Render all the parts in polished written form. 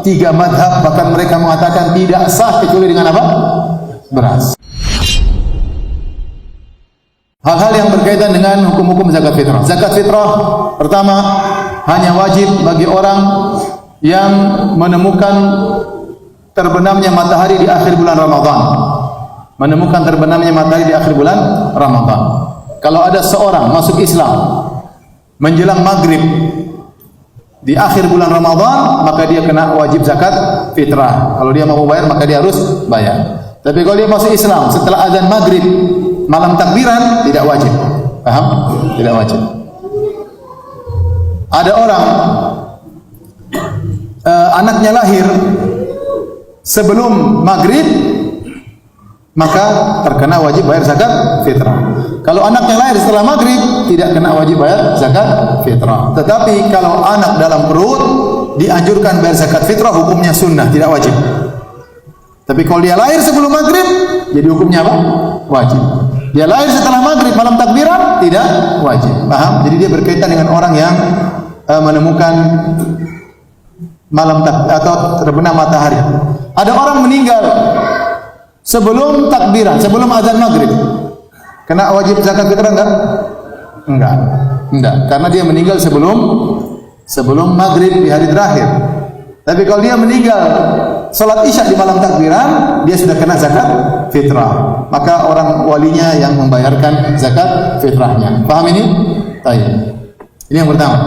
3 madhab, bahkan mereka mengatakan tidak sah kecuali dengan apa? Beras. Hal-hal yang berkaitan dengan hukum-hukum zakat fitrah. Zakat fitrah pertama hanya wajib bagi orang yang menemukan terbenamnya matahari di akhir bulan Ramadan. Menemukan terbenamnya matahari di akhir bulan Ramadan. Kalau ada seorang masuk Islam menjelang maghrib di akhir bulan Ramadan, maka dia kena wajib zakat fitrah. Kalau dia mau bayar, maka dia harus bayar. Tapi kalau dia masuk Islam setelah azan maghrib, malam takbiran, tidak wajib. Paham? Tidak wajib. Ada orang anaknya lahir sebelum maghrib, maka terkena wajib bayar zakat fitrah. Kalau anaknya lahir setelah maghrib, tidak kena wajib bayar zakat fitrah. Tetapi kalau anak dalam perut, dianjurkan bayar zakat fitrah, hukumnya sunnah, tidak wajib. Tapi kalau dia lahir sebelum maghrib, jadi hukumnya apa? Wajib. Dia lahir setelah maghrib, malam takbiran, tidak wajib. Paham? Jadi dia berkaitan dengan orang yang menemukan malam atau terbenam matahari. Ada orang meninggal sebelum takbiran, sebelum azan maghrib, kena wajib zakat fitrah enggak? Enggak, karena dia meninggal sebelum maghrib di hari terakhir. Tapi kalau dia meninggal salat isya di malam takbiran, dia sudah kena zakat fitrah. Maka orang walinya yang membayarkan zakat fitrahnya. Paham ini? Baik. Ini yang pertama.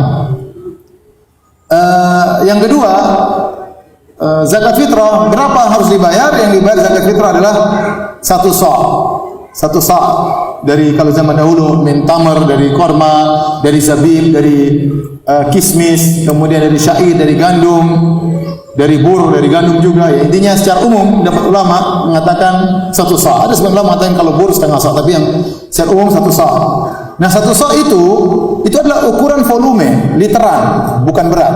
Yang kedua, zakat fitrah berapa harus dibayar? Yang dibayar zakat fitrah adalah 1 sa'. 1 sa' dari, kalau zaman dahulu, min tamar, dari korma, dari zabib, dari kismis, kemudian dari syair, dari gandum, dari bur, dari gandum juga. Ya, intinya secara umum dapat ulama mengatakan 1 sa'. Ada sebagian ulama mengatakan kalau bur setengah sa', tapi yang secara umum 1 sa'. Nah, 1 sa' itu adalah ukuran volume, literan, bukan berat.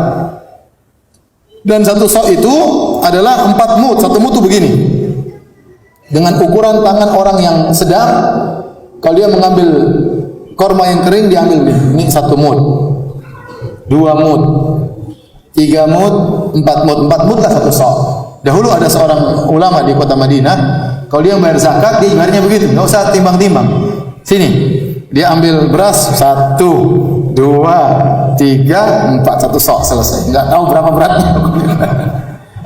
Dan 1 sa' itu adalah 4 mud. 1 mud itu begini. Dengan ukuran tangan orang yang sedang, kalau dia mengambil korma yang kering, dia ambil ini 1 mud, 2 mud, 3 mud, 4 mud. 4 mud lah 1 sa'. Dahulu ada seorang ulama di kota Madinah, kalau dia bayar zakat, dia bayarnya begitu, nggak usah timbang-timbang. Sini, dia ambil beras 1, 2, 3, 4, 1 sa', selesai. Nggak tahu berapa beratnya.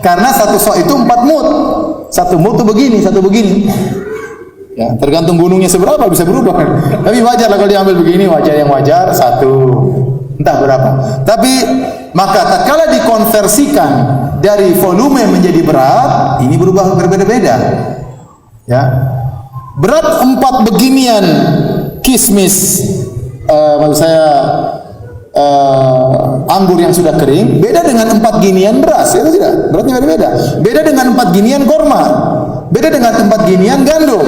Karena 1 sa' itu 4 mud. 1 mud itu begini, 1 begini. Ya, tergantung gunungnya seberapa bisa berubah kan. Tapi wajar lah kalau diambil begini, wajar, yang wajar 1, entah berapa. Tapi maka tatkala dikonversikan dari volume menjadi berat, ini berubah berbeda-beda. Ya. Berat 4 beginian kismis, maksud saya anggur yang sudah kering, beda dengan 4 ginian beras, itu tidak, beratnya beda-beda. Beda dengan 4 ginian korma, beda dengan 4 ginian gandum.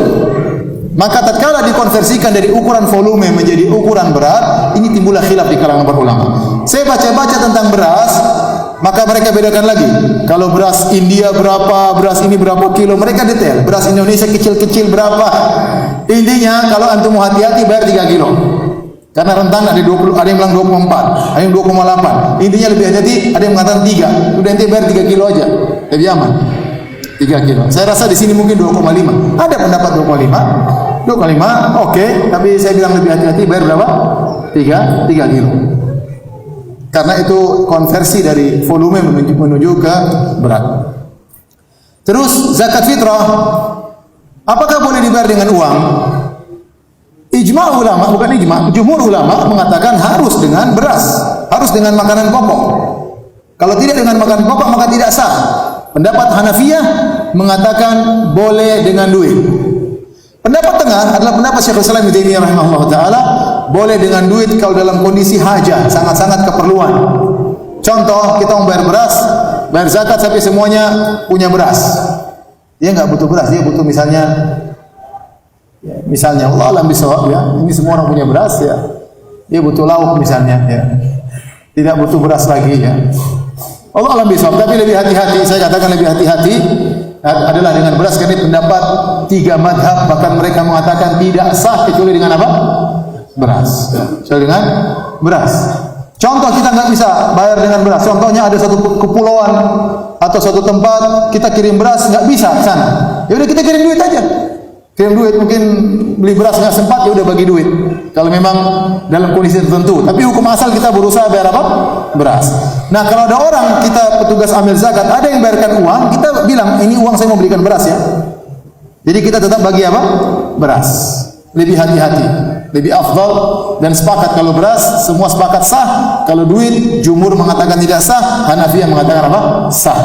Maka tatkala dikonversikan dari ukuran volume menjadi ukuran berat, ini timbullah khilaf di kalangan para ulama. Saya baca-baca tentang beras, maka mereka bedakan lagi. Kalau beras India berapa, beras ini berapa kilo, mereka detail. Beras Indonesia kecil-kecil berapa. Intinya kalau antum hati-hati bayar 3 kilo. Karena rentan ada 20, ada yang bilang 24, ada yang 2,8. Intinya lebih hati-hati, ada yang mengatakan 3. Udah ente bayar 3 kilo aja, lebih aman. 3 kilo. Saya rasa di sini mungkin 2,5. Ada pendapat 2,5, oke. Tapi saya bilang lebih hati-hati, bayar berapa? 3 kilo. Karena itu konversi dari volume menuju ke berat. Terus zakat fitrah, apakah boleh dibayar dengan uang? Ijma' ulama, bukan ijma', jumhur ulama mengatakan harus dengan beras, harus dengan makanan pokok. Kalau tidak dengan makanan pokok maka tidak sah. Pendapat Hanafiyah mengatakan boleh dengan duit. Pendapat tengah adalah pendapat Syekhul Islam Ibnu Taimiyah rahimahullah taala, boleh dengan duit kalau dalam kondisi hajat, sangat-sangat keperluan. Contoh, kita membayar beras, bayar zakat sampai semuanya punya beras. Dia enggak butuh beras, dia butuh misalnya Allah alam bisawab, ya, ini semua orang punya beras, ya, dia butuh lauk misalnya, ya, tidak butuh beras lagi, ya, Allah alam bisawab. Tapi lebih hati-hati, saya katakan lebih hati-hati adalah dengan beras, karena pendapat 3 madhab, bahkan mereka mengatakan tidak sah kecuali dengan apa? Beras. Kecuali dengan beras. Contoh, kita nggak bisa bayar dengan beras. Contohnya ada satu kepulauan atau suatu tempat kita kirim beras nggak bisa ke sana. Ya udah kita kirim duit aja. Kirim duit, mungkin beli beras nggak sempat, ya udah bagi duit. Kalau memang dalam kondisi tertentu. Tapi hukum asal kita berusaha bayar apa? Beras. Nah kalau ada orang, kita petugas amil zakat, ada yang bayarkan uang, kita bilang ini uang saya mau belikan beras ya. Jadi kita tetap bagi apa? Beras. Lebih hati-hati, lebih afdal, dan sepakat kalau beras semua sepakat sah. Kalau duit jumhur mengatakan tidak sah, Hanafiyah mengatakan apa? Sah.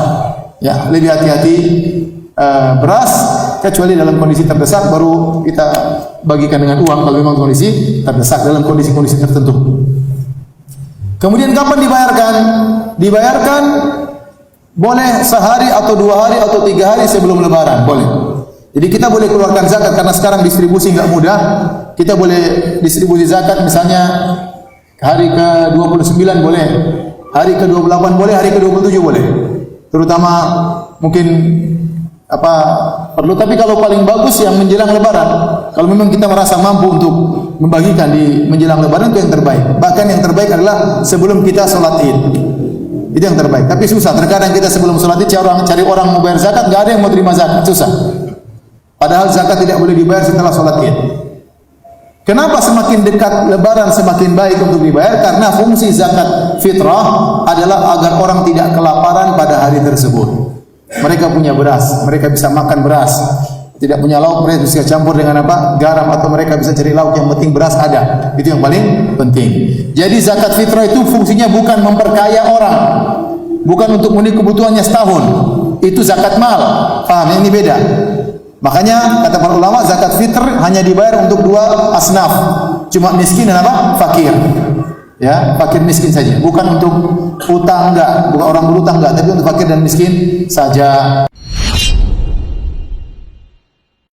Ya, lebih hati-hati beras, kecuali dalam kondisi terdesak baru kita bagikan dengan uang kalau memang kondisi terdesak dalam kondisi-kondisi tertentu. Kemudian kapan dibayarkan? Dibayarkan boleh sehari atau 2 hari atau 3 hari sebelum lebaran, boleh. Jadi kita boleh keluarkan zakat karena sekarang distribusi enggak mudah. Kita boleh distribusi zakat misalnya hari ke-29 boleh, hari ke-28 boleh, hari ke-27 boleh. Terutama mungkin perlu, tapi kalau paling bagus yang menjelang lebaran. Kalau memang kita merasa mampu untuk membagikan di menjelang lebaran, itu yang terbaik. Bahkan yang terbaik adalah sebelum kita sholat Id. Itu yang terbaik. Tapi susah, terkadang kita sebelum sholat Id cari orang mau bayar zakat, enggak ada yang mau terima zakat, susah. Padahal zakat tidak boleh dibayar setelah sholat Id. Kenapa semakin dekat lebaran semakin baik untuk dibayar? Karena fungsi zakat fitrah adalah agar orang tidak kelaparan pada hari tersebut. Mereka punya beras, mereka bisa makan beras. Tidak punya lauk, mereka bisa campur dengan apa? Garam, atau mereka bisa cari lauk, yang penting beras ada. Itu yang paling penting. Jadi zakat fitrah itu fungsinya bukan memperkaya orang, bukan untuk memenuhi kebutuhannya setahun. Itu zakat mal. Paham? Ini beda. Makanya kata para ulama, zakat fitr hanya dibayar untuk 2 asnaf. Cuma miskin dan apa? Fakir. Ya, fakir miskin saja, bukan untuk utang, enggak, bukan orang berutang enggak, tapi untuk fakir dan miskin saja.